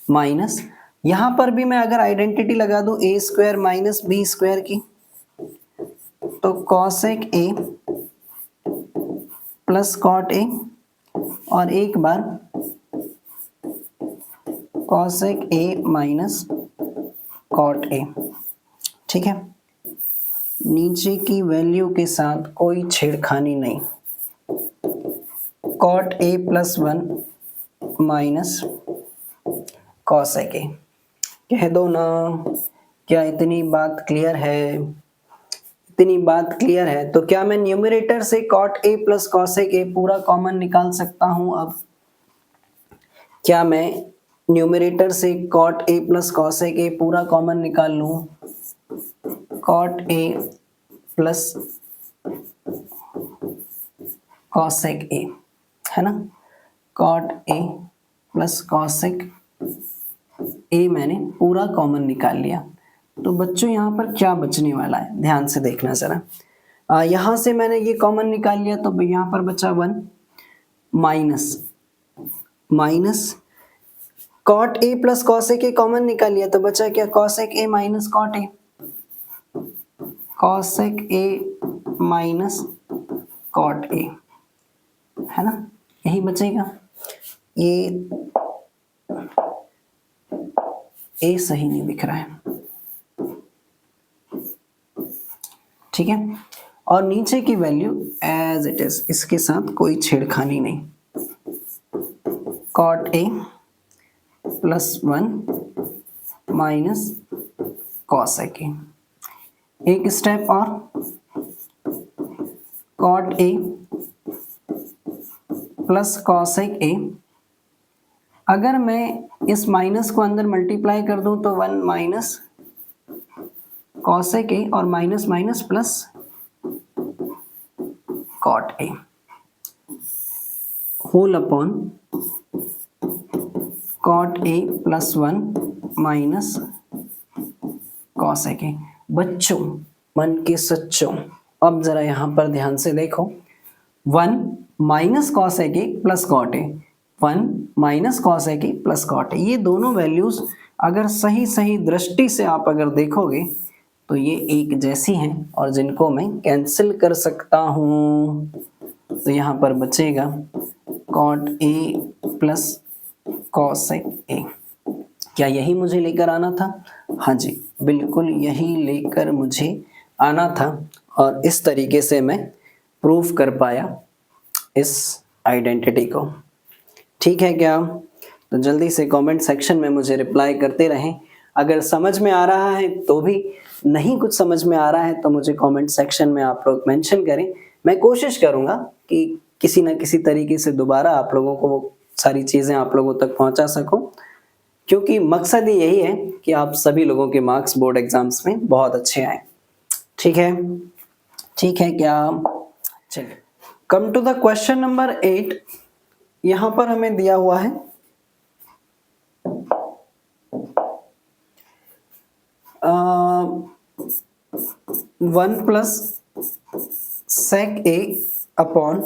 minus, यहां पर भी मैं अगर आइडेंटिटी लगा दूं A square minus B square की, तो cosec A plus cot A और एक बार cosec A minus cot A. ठीक है, नीचे की वैल्यू के साथ कोई छेड़खानी नहीं। Cot A plus 1 minus cosec A, कह दो ना। क्या इतनी बात क्लियर है? इतनी बात क्लियर है तो क्या मैं न्यूमरेटर से cot A plus cosec A पूरा कॉमन निकाल सकता हूं? अब क्या मैं न्यूमरेटर से cot A plus cosec A पूरा कॉमन निकाल लूं? Cot A plus cosec A, है ना। Cot A plus cosec A मैंने पूरा कॉमन निकाल लिया। तो बच्चों यहाँ पर क्या बचने वाला है, ध्यान से देखना जरा। यहाँ से मैंने ये कॉमन निकाल लिया तो यहाँ पर बचा 1। Minus cot A plus cosec A common निकाल लिया तो बचा क्या, cosec A minus cot A, cosec A minus cot A, है ना, यही बचेगा। ये ए सही नहीं दिख रहा है, ठीक है। और नीचे की वैल्यू एज इट इज, इसके साथ कोई छेड़खानी नहीं, cot A plus 1 minus cosec A. एक स्टेप और, cot A plus cosec A, अगर मैं इस माइनस को अंदर मल्टीप्लाई कर दूं तो 1 माइनस कॉसेक ए और minus minus plus cot A whole upon cot A plus 1 minus cosec A. बच्चों, मन के सच्चों, अब जरा यहां पर ध्यान से देखो, 1 minus cosec A plus cot A, 1 minus cosec A plus cot A, ये दोनों वैल्यूज अगर सही सही दृष्टि से आप अगर देखोगे तो ये एक जैसी हैं और जिनको मैं कैंसिल कर सकता हूं। तो यहाँ पर बचेगा cot A plus cosec A. क्या यही मुझे लेकर आना था? हाँ जी, बिल्कुल यही लेकर मुझे आना था और इस तरीके से मैं प्रूफ कर पाया इस आइडेंटिटी को। ठीक है क्या? तो जल्दी से कमेंट सेक्शन में मुझे रिप्लाई करते रहें। अगर समझ में आ रहा है तो भी, नहीं कुछ समझ में आ रहा है तो मुझे कमेंट सेक्शन में आप लोग मेंशन करें। मैं कोशिश करूंगा कि किसी न किसी तरीके से दोबारा आप लोगों को वो सारी चीज़ें आप लोगों तक पहुंचा सकूं, क्योंकि मकसद ही यही है कि आप सभी लोगों के मार्क्स बोर्ड एग्जाम्स में बहुत अच्छे आए। ठीक है? ठीक है क्या? चलिए, come to the question number 8। यहां पर हमें दिया हुआ है 1 plus sec A upon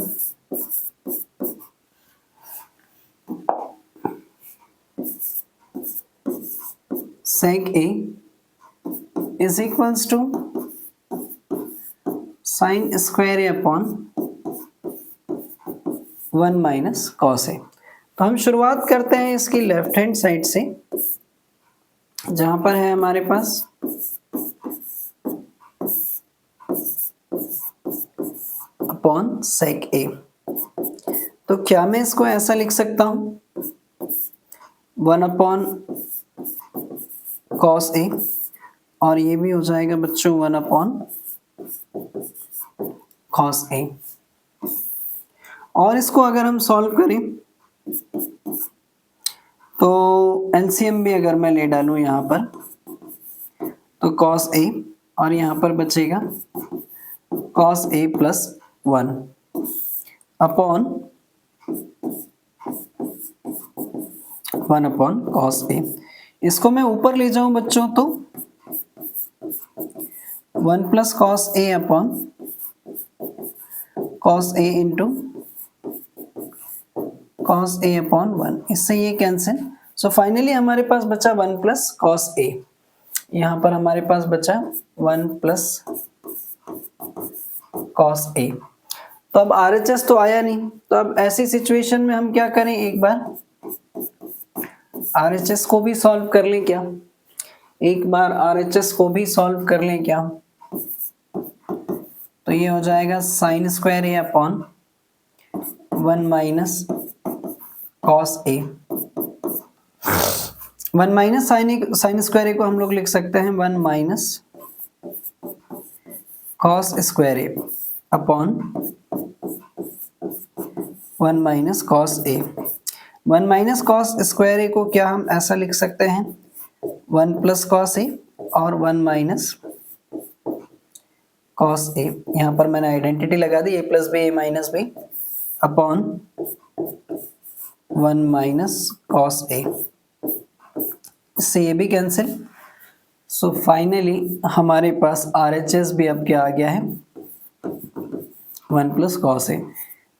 sec A is equals to sine square A upon 1 minus cos A. तो हम शुरुआत करते हैं इसकी लेफ्ट हैंड साइड से, जहां पर है हमारे पास अपॉन सेक ए। तो क्या मैं इसको ऐसा लिख सकता हूं, 1 अपॉन कॉस ए, और ये भी हो जाएगा बच्चों 1 अपॉन कॉस ए। और इसको अगर हम सॉल्व करें तो एलसीएम भी अगर मैं ले डालूं यहाँ पर, तो कॉस ए और यहाँ पर बचेगा cos A plus 1 upon 1 upon cos A. इसको मैं ऊपर ले जाऊं बच्चों तो 1 plus cos A upon cos A into cos A upon 1, इससे ये कैंसिल। सो फाइनली हमारे पास बचा 1 प्लस कॉस ए। यहाँ पर हमारे पास बचा 1 प्लस कॉस ए। तो अब RHS तो आया नहीं, तो अब ऐसी सिचुएशन में हम क्या करें, एक बार RHS को भी सॉल्व कर लें क्या? एक बार RHS को भी सॉल्व कर लें क्या? तो ये हो जाएगा sign square A upon 1 minus cos A. 1 minus sign square ए को हम लोग लिख सकते हैं 1 minus cos square A upon 1 minus cos A. 1 minus cos square ए को क्या हम ऐसा लिख सकते हैं, 1 प्लस कॉस ए और 1 माइनस कॉस ए। यहाँ पर मैंने आइडेंटिटी लगा दी, A plus B A minus B upon 1 minus cos A. इससे ये भी कैंसिल। सो फाइनली हमारे पास RHS भी अब क्या आ गया है, 1 प्लस कॉस ए।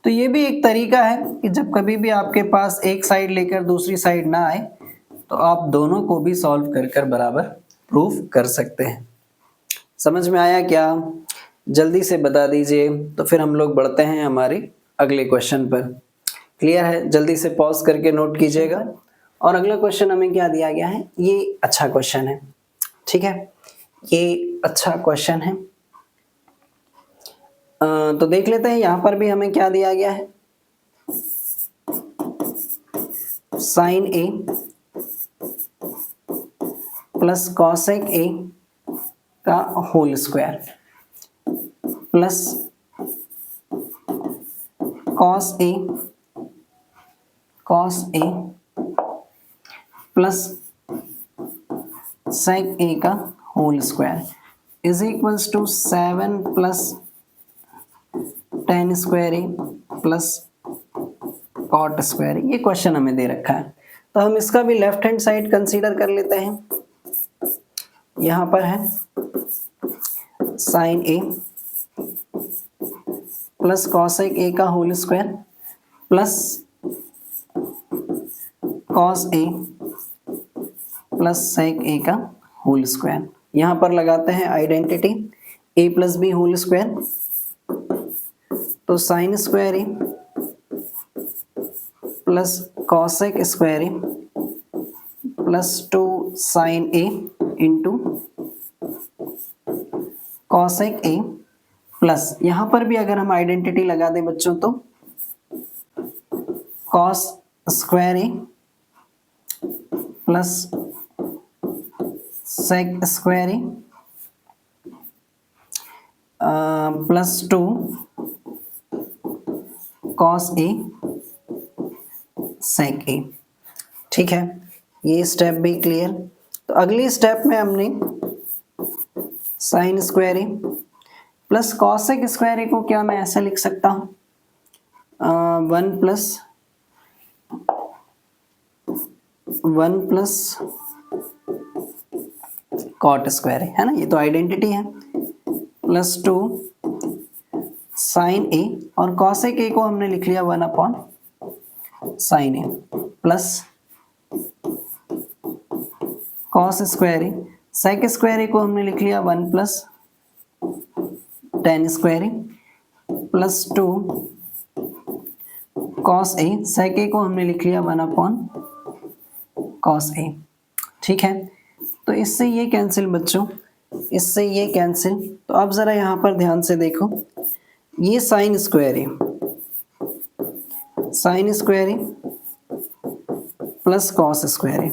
तो ये भी एक तरीका है कि जब कभी भी आपके पास एक साइड लेकर दूसरी साइड ना आए तो आप दोनों को भी सॉल्व कर कर बराबर प्रूफ कर सकते हैं। समझ में आया क्या? जल्दी से बता दीजिए, तो फिर हम लोग बढ़ते हैं हमारे अगले क्वेश्चन पर। क्लियर है? जल्दी से पॉज करके नोट कीजिएगा। और अगला क्वेश्चन हमें क्या दिया गया है? ये अच्छा क्वेश्चन है, ठीक है, ये अच्छा क्वेश्चन है। तो देख लेते हैं यहाँ पर भी हमें क्या दिया गया है। Sine A plus cosec A का whole square plus cos A plus sec A का whole square is equals to 7 plus tan square A plus cot square. ये क्वेश्चन हमें दे रखा है, तो हम इसका भी लेफ्ट हैंड साइड कंसीडर कर लेते हैं। यहाँ पर है sine A plus cosec A का whole square plus cos A plus sec A का होल स्क्वायर। यहाँ पर लगाते हैं identity A plus B whole square, तो sine square A plus cosec square A plus 2 sine A into cosec A plus, यहाँ पर भी अगर हम आइडेंटिटी लगा दें बच्चों तो cos square A plus sec square A plus 2 cos A सेक ए। ठीक है, ये स्टेप भी क्लियर। तो अगली स्टेप में हमने sign square A plus cosec square ए को क्या मैं ऐसा लिख सकता हूँ, 1 प्लस कॉट स्क्वायर है ना, ये तो आइडेंटिटी है, प्लस 2 साइन ए और कॉसेक ए को हमने लिख लिया 1 upon sine A plus cos square A, sec square ए को हमने लिख लिया 1 plus tan square A plus 2 cos A, सेक ए को हमने लिख लिया 1 अपॉन कॉस ए। ठीक है, तो इससे ये कैंसिल बच्चों, इससे ये कैंसिल। तो अब जरा यहाँ पर ध्यान से देखो, ये sign square A plus cos square ए,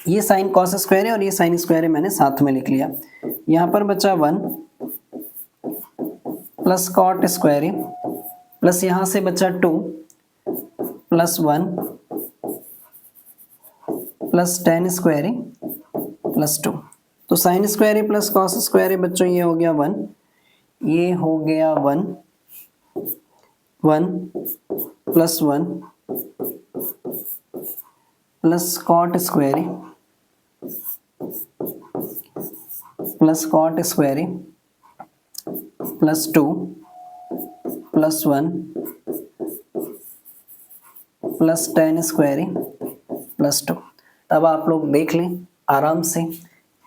ये साइन कॉस स्क्वायर है और ये साइन स्क्वायर है, मैंने साथ में लिख लिया। यहाँ पर बचा 1 प्लस कॉट स्क्वायर है प्लस यहाँ से बचा 2 प्लस 1 प्लस tan स्क्वायर है प्लस 2। तो साइन स्क्वायर है प्लस कॉस स्क्वायर है बच्चों, ये हो गया 1, ये हो गया 1 प्लस 1 प्लस कॉट स्क्वायर है प्लस कॉट स्क्वायर है plus 2 plus 1 plus tan square है प्लस 2। तब आप लोग देख लें आराम से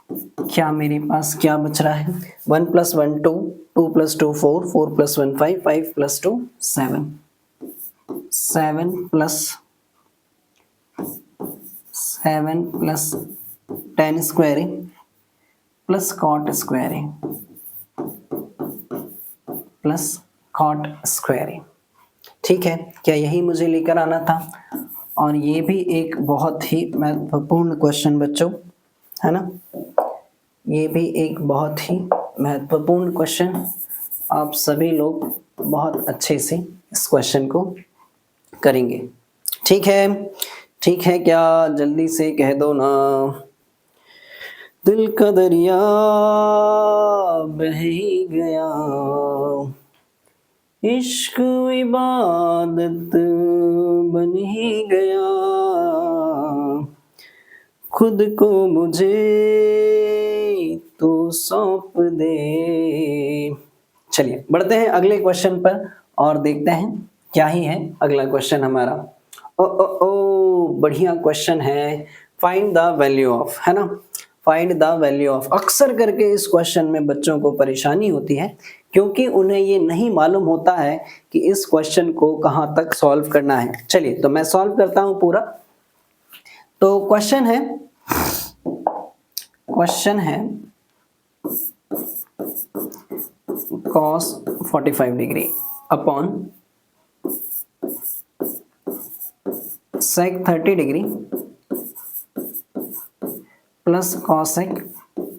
क्या मेरे पास क्या बच रहा है। 1 plus 1 2, 2 plus 2 4, 4 plus 1 5, 5 plus 2 7, 7 plus tan square है प्लस कॉट स्क्वायर है प्लस कॉट स्क्वायर है। ठीक है, क्या यही मुझे लेकर आना था? और ये भी एक बहुत ही महत्वपूर्ण क्वेश्चन बच्चों, है ना, ये भी एक बहुत ही महत्वपूर्ण क्वेश्चन। आप सभी लोग बहुत अच्छे से इस क्वेश्चन को करेंगे। ठीक है, ठीक है, क्या जल्दी से कह दो ना। दिल का दरिया बह ही गया, इश्क इबादत बन ही गया, खुद को मुझे तो सौंप दे। चलिए बढ़ते हैं अगले क्वेश्चन पर और देखते हैं क्या ही है अगला क्वेश्चन हमारा। ओ ओ ओ बढ़िया क्वेश्चन है, फाइंड द वैल्यू ऑफ, है ना, फाइंड द वैल्यू ऑफ। अक्सर करके इस क्वेश्चन में बच्चों को परेशानी होती है क्योंकि उन्हें ये नहीं मालूम होता है कि इस क्वेश्चन को कहाँ तक सॉल्व करना है। चलिए तो मैं सॉल्व करता हूं पूरा। तो क्वेश्चन है cos 45 degree upon sec 30 degree plus cos sec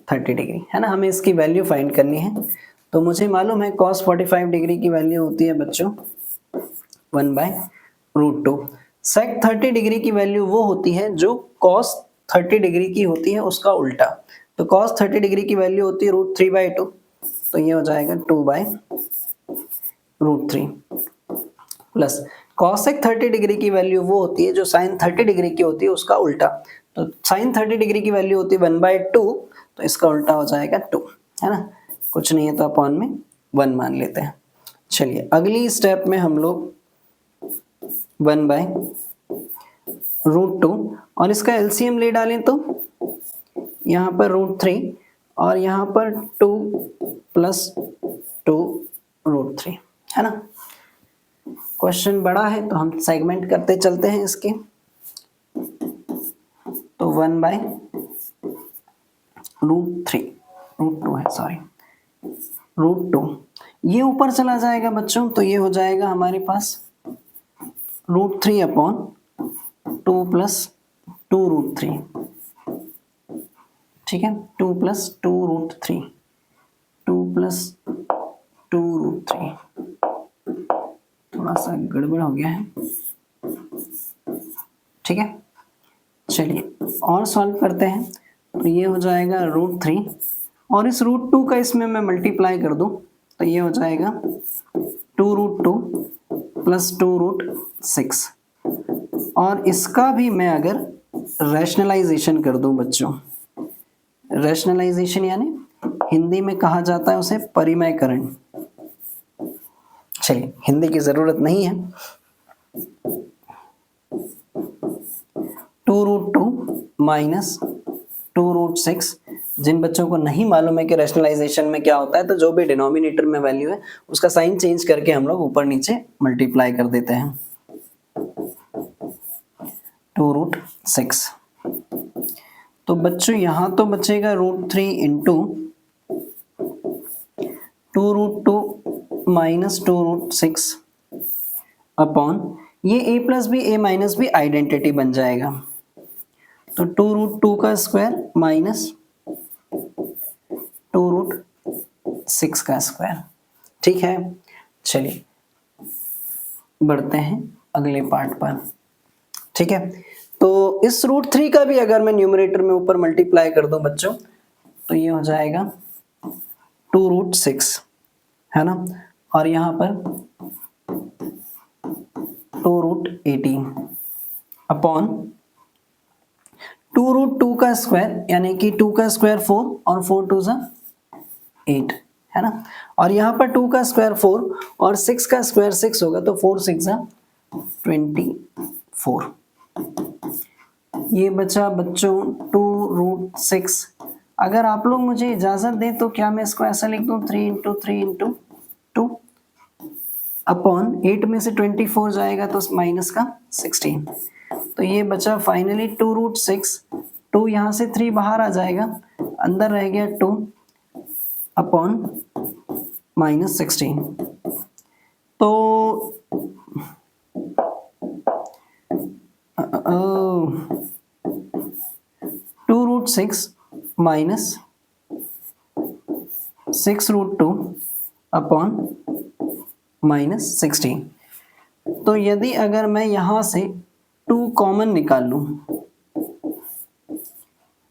30 degree, है ना। हमें इसकी वैल्यू फाइंड करनी है। तो मुझे मालूम है cos 45 डिग्री की वैल्यू होती है बच्चों 1/√2। sec 30 डिग्री की वैल्यू वो होती है जो cos 30 डिग्री की होती है उसका उल्टा। तो cos 30 डिग्री की वैल्यू होती है √3/2, तो ये हो जाएगा 2/√3 प्लस cos sec 30 डिग्री की वैल्यू वो होती है जो sin 30 डिग्री की होती है उसका उल्टा। तो sin 30 डिग्री की वैल्यू होती है 1/2, तो इसका उल्टा हो जाएगा 2, है ना। कुछ नहीं है तो अपॉन में 1 मान लेते हैं। चलिए अगली स्टेप में हम लोग 1/√2 और इसका एलसीएम ले डालें तो यहाँ पर √3 और यहाँ पर 2 + 2√3, है ना। क्वेश्चन बड़ा है तो हम सेगमेंट करते चलते हैं इसके। तो 1/√2 है, सॉरी √2, ये ऊपर चला जाएगा बच्चों, तो ये हो जाएगा हमारे पास √3 अपॉन 2 + 2√3, ठीक है, 2 + 2√3, 2 + 2√3, थोड़ा सा गड़बड़ हो गया है, ठीक है। चलिए और सॉल्व करते हैं। तो ये हो जाएगा √3 और इस √2 का इसमें मैं मल्टीप्लाई कर दूं तो ये हो जाएगा 2√2 + 2√6 और इसका भी मैं अगर रैशनलाइजेशन कर दूं बच्चों, रैशनलाइजेशन यानी हिंदी में कहा जाता है उसे परिमयकरण। चलिए हिंदी की जरूरत नहीं है। 2√2 - 2√6, जिन बच्चों को नहीं मालूम है कि रैशनलाइजेशन में क्या होता है तो जो भी डिनोमिनेटर में वैल्यू है उसका साइन चेंज करके हम लोग ऊपर नीचे मल्टीप्लाई कर देते हैं। 2√6, तो बच्चों यहां तो बचेगा √3 × 2√2 - 2√6 अपॉन ये a + b a - b identity बन जाएगा। तो 2√2 का स्क्वायर माइनस 2√6 का स्क्वायर, ठीक है। चलिए बढ़ते हैं अगले पार्ट पर, ठीक है। तो इस √3 का भी अगर मैं न्यूमरेटर में ऊपर मल्टीप्लाई कर दूं बच्चों तो ये हो जाएगा 2√6, है ना, और यहाँ पर 2√18 अपॉन 2√2 का स्क्वायर यानी कि 2 का स्क्वायर 4 और 4 2 = 8, है ना, और यहाँ पर 2 का स्क्वायर 4 और 6 का स्क्वायर 6 होगा तो 4 6 = 24। ये बचा बच्चों 2√6। अगर आप लोग मुझे इजाजत दें तो क्या मैं इसको ऐसा लिख दूं 3 × 3 × 2 अपॉन 8 में से 24 जाएगा तो माइनस का 16, तो ये बचा फाइनली 2√6। 2 यहाँ से 3 बाहर आ जाएगा, अंदर रह गया 2 अपॉन -16। तो 2√6 माइनस 6√2 अपॉन -16। तो यदि अगर मैं यहाँ से 2 कॉमन निकाल लूँ,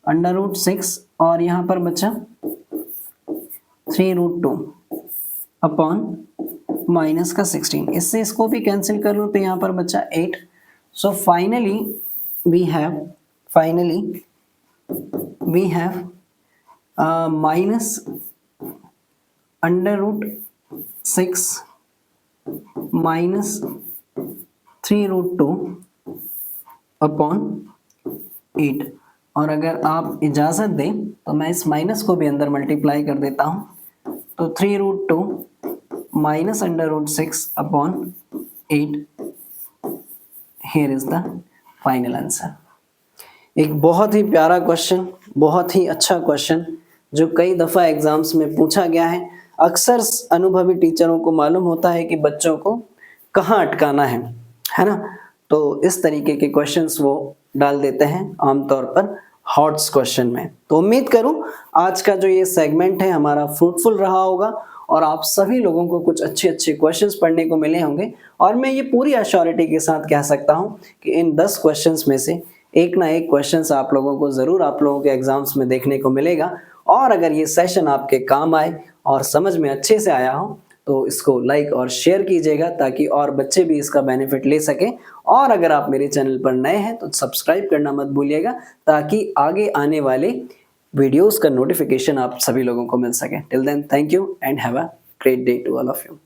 √6 और यहाँ पर बचा 3√2 अपॉन माइनस का 16, इससे इसको भी कैंसिल कर लूँ तो यहाँ पर बचा 8। So finally we have -√6 -3√2 upon 8। और अगर आप इजाज़त दें तो मैं इस माइनस को भी अंदर मल्टीप्लाई कर देता हूँ, तो 3√2 -√6 upon 8। Here is the final answer. एक बहुत ही प्यारा क्वेश्चन, बहुत ही अच्छा क्वेश्चन जो कई दफ़ा एग्जाम्स में पूछा गया है। अक्सर अनुभवी टीचरों को मालूम होता है कि बच्चों को कहाँ अटकाना है ना। तो इस तरीके के क्वेश्चंस वो डाल देते हैं आमतौर पर हॉट्स क्वेश्चन में। तो उम्मीद करूं आज का जो ये सेगमेंट है हमारा फ्रूटफुल रहा होगा और आप सभी लोगों को कुछ अच्छे क्वेश्चंस पढ़ने को मिले होंगे। और मैं ये पूरी अश्योरिटी के साथ कह सकता हूं कि इन 10 क्वेश्चंस में से एक ना एक क्वेश्चंस आप लोगों को ज़रूर आप लोगों के एग्जाम्स में देखने को मिलेगा। और अगर ये सेशन आपके काम आए और समझ में अच्छे से आया हो तो इसको लाइक और शेयर कीजिएगा ताकि और बच्चे भी इसका बेनिफिट ले सकें। और अगर आप मेरे चैनल पर नए हैं तो सब्सक्राइब करना मत भूलिएगा ताकि आगे आने वाले वीडियोस का नोटिफिकेशन आप सभी लोगों को मिल सके। Till then, thank you and have a great day to all of you.